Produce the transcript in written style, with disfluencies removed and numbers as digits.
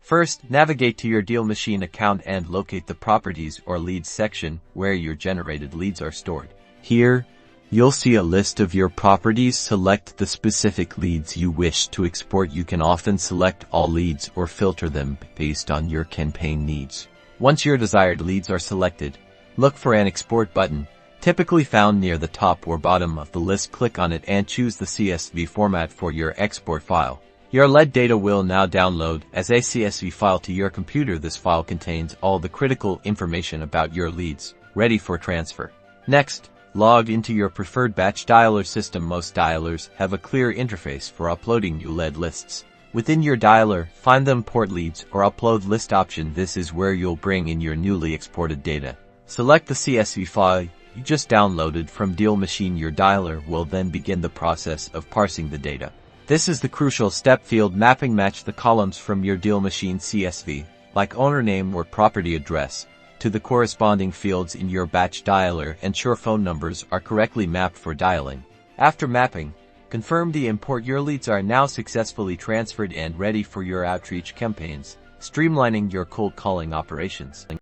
First, navigate to your Dealmachine account and locate the Properties or Leads section where your generated leads are stored. Here, you'll see a list of your properties. Select the specific leads you wish to export. You can often select all leads or filter them based on your campaign needs. Once your desired leads are selected, look for an Export button, typically found near the top or bottom of the list. Click on it and choose the CSV format for your export file. Your lead data will now download as a CSV file to your computer. This file contains all the critical information about your leads, ready for transfer. Next, log into your preferred batch dialer system. Most dialers have a clear interface for uploading new lead lists. Within your dialer, find the Import Leads or Upload List option. This is where you'll bring in your newly exported data. Select the CSV file you just downloaded from Dealmachine. Your dialer will then begin the process of parsing the data. This is the crucial step. Field mapping. Match the columns from your Dealmachine CSV, like owner name or property address, to the corresponding fields in your batch dialer. Ensure phone numbers are correctly mapped for dialing. After mapping, confirm the import. Your leads are now successfully transferred and ready for your outreach campaigns, streamlining your cold calling operations.